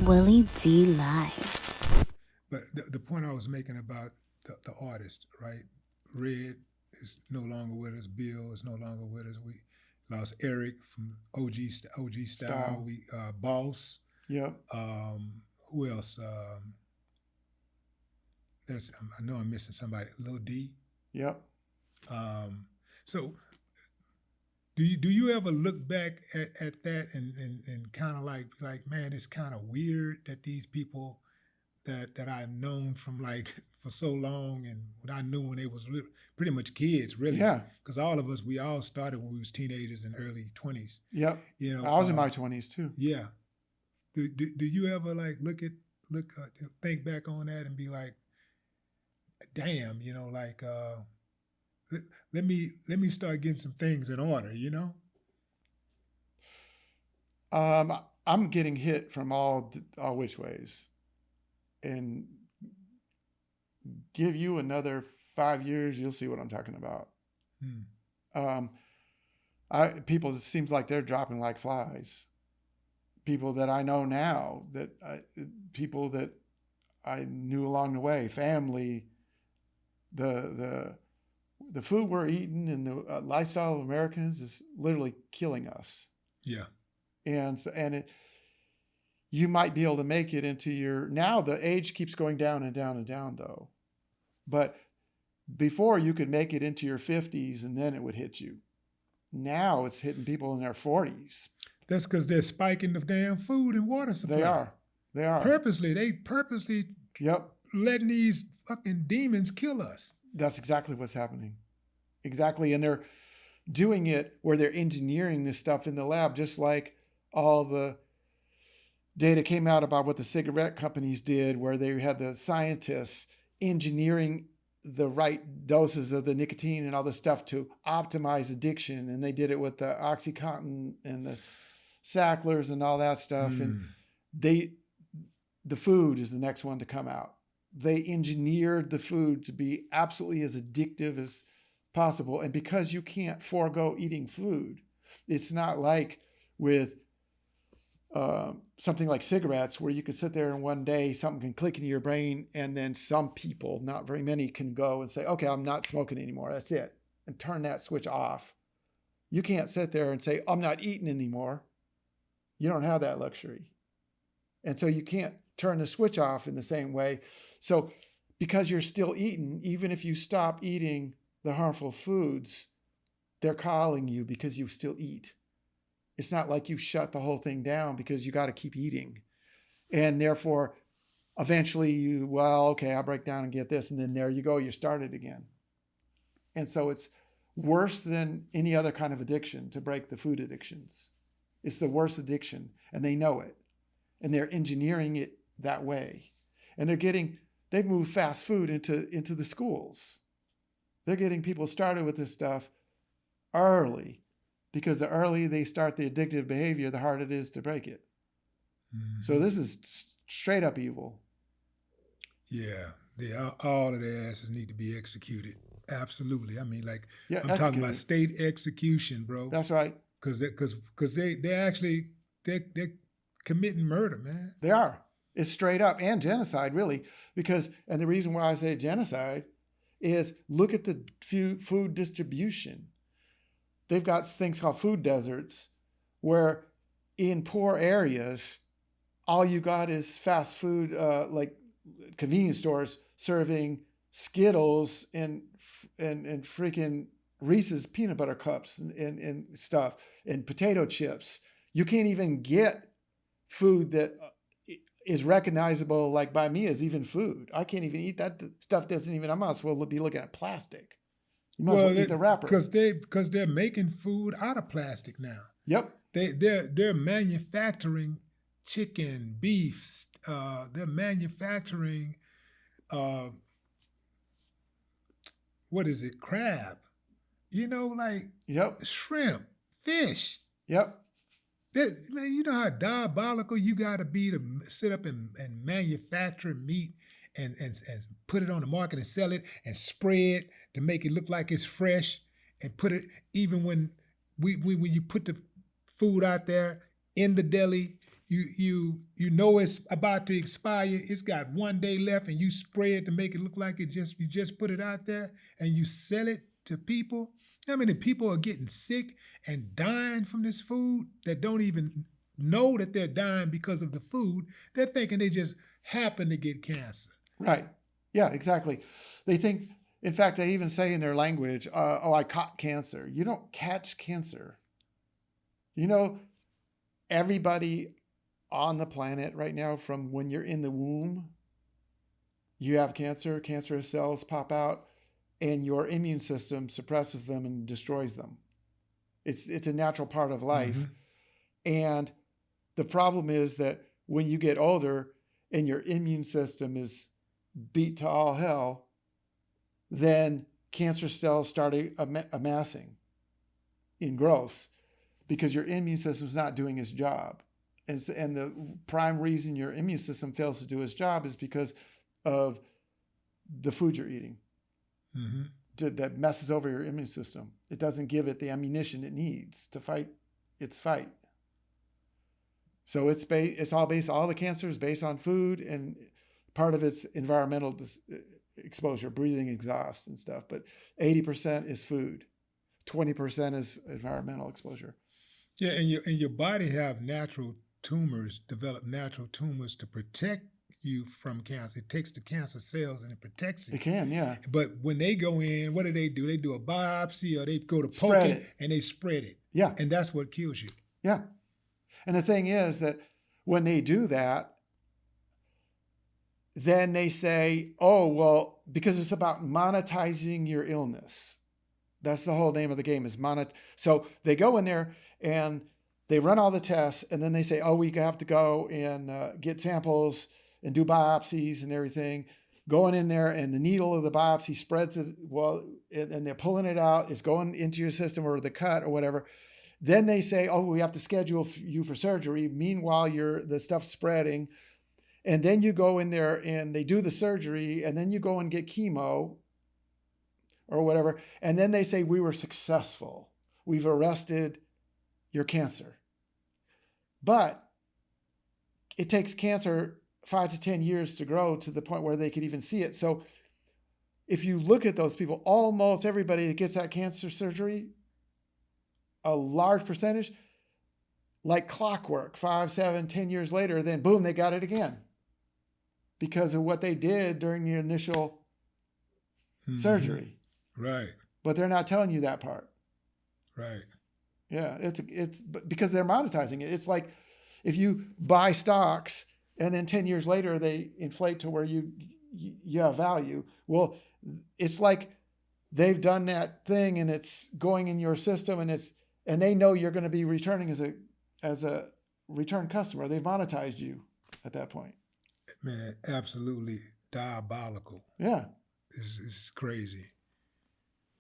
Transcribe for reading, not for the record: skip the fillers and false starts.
Willie D. Live. But the point I was making about the artist, right? Red is no longer with us. Bill is no longer with us. We lost Eric from OG style. Style. We Boss. Yep. Who else? There's I know I'm missing somebody. Lil D. Yep. Um, so do you ever look back at that and kind of like man, it's kind of weird that these people that I've known from like for so long and what I knew when they was pretty much kids, really. Yeah. Because all of us, we all started when we was teenagers and early 20s. Yep. You know, I was in my 20s too. Yeah. Do you ever like think back on that and be like, damn, like let me start getting some things in order, I'm getting hit from all which ways, and give you another 5 years, you'll see what I'm talking about. People, it seems like they're dropping like flies. People that I know now, people that I knew along the way, family, the food we're eating and the lifestyle of Americans is literally killing us. Yeah. And you might be able to make it into now the age keeps going down and down and down though. But before you could make it into your 50s and then it would hit you. Now it's hitting people in their 40s. That's because they're spiking the damn food and water supply. They are. They purposely Yep. letting these fucking demons kill us. That's exactly what's happening. Exactly. And they're doing it where they're engineering this stuff in the lab, just like all the data came out about what the cigarette companies did, where they had the scientists engineering the right doses of the nicotine and all this stuff to optimize addiction. And they did it with the OxyContin and the Sacklers and all that stuff. And the food is the next one to come out. They engineered the food to be absolutely as addictive as possible. And because you can't forego eating food, it's not like with something like cigarettes where you can sit there and one day something can click into your brain and then some people, not very many, can go and say, okay, I'm not smoking anymore. That's it. And turn that switch off. You can't sit there and say, I'm not eating anymore. You don't have that luxury. And so you can't turn the switch off in the same way. So because you're still eating, even if you stop eating the harmful foods, they're calling you because you still eat. It's not like you shut the whole thing down because you got to keep eating. And therefore, eventually I'll break down and get this. And then there you go, you started again. And so it's worse than any other kind of addiction to break the food addictions. It's the worst addiction and they know it. And they're engineering it that way. And they've moved fast food into the schools. They're getting people started with this stuff early, because the earlier they start the addictive behavior, the harder it is to break it. Mm-hmm. So this is straight up evil. Yeah, all of their asses need to be executed. Absolutely. I mean, I'm executed. Talking about state execution, bro. That's right. Because they're committing murder, man. They are. It's straight up, and genocide, really. And the reason why I say genocide is look at the food distribution. They've got things called food deserts, where in poor areas, all you got is fast food, like convenience stores serving Skittles and freaking Reese's peanut butter cups and stuff and potato chips. You can't even get food that is recognizable, like by me, as even food. I can't even eat that stuff. I might as well be looking at plastic. You might as well eat the wrapper. Because they're making food out of plastic now. Yep. They're manufacturing chicken, beef. They're manufacturing crab. Yep. Shrimp, fish. Yep. Man, you know how diabolical you got to be to sit up and manufacture meat and put it on the market and sell it and spray it to make it look like it's fresh, and put it, even when you put the food out there in the deli, you know it's about to expire. It's got 1 day left, and you spray it to make it look like you just put it out there, and you sell it to people. How many people are getting sick and dying from this food that don't even know that they're dying because of the food? They're thinking they just happen to get cancer. Right. Yeah, exactly. They think, in fact, they even say in their language, oh, I caught cancer. You don't catch cancer. You know, everybody on the planet right now, from when you're in the womb, you have cancer, cancerous cells pop out, and your immune system suppresses them and destroys them. It's a natural part of life. Mm-hmm. And the problem is that when you get older and your immune system is beat to all hell, then cancer cells start amassing in growth because your immune system is not doing its job. And the prime reason your immune system fails to do its job is because of the food you're eating. Mm-hmm. That messes over your immune system. It doesn't give it the ammunition it needs to fight its fight. So it's all based, all the cancer is based on food, and part of it's environmental exposure, breathing exhaust and stuff. But 80% is food, 20% is environmental exposure. Yeah, and your body have natural tumors, develop natural tumors to protect you from cancer. It takes the cancer cells and it protects it. It can, yeah. But when they go in, what do? They do a biopsy, or they go to Spread poking it. and they spread it. Yeah. And that's what kills you. Yeah. And the thing is that when they do that, then they say, oh, well, because it's about monetizing your illness. That's the whole name of the game, is So they go in there and they run all the tests, and then they say, oh, we have to go and get samples and do biopsies and everything. Going in there, and the needle of the biopsy spreads it, and they're pulling it out. It's going into your system, or the cut or whatever. Then they say, oh, we have to schedule you for surgery. Meanwhile, the stuff's spreading. And then you go in there and they do the surgery, and then you go and get chemo or whatever. And then they say, we were successful. We've arrested your cancer. But it takes cancer 5 to 10 years to grow to the point where they could even see it. So if you look at those people, almost everybody that gets that cancer surgery, a large percentage, like clockwork, 5, 7, 10 years later, then boom, they got it again because of what they did during the initial surgery. Right. But they're not telling you that part. Right. Yeah, it's because they're monetizing it. It's like if you buy stocks and then 10 years later they inflate to where you have value. Well, it's like they've done that thing and it's going in your system, and they know you're going to be returning as a return customer. They've monetized you at that point. Man, absolutely diabolical. Yeah. It's crazy.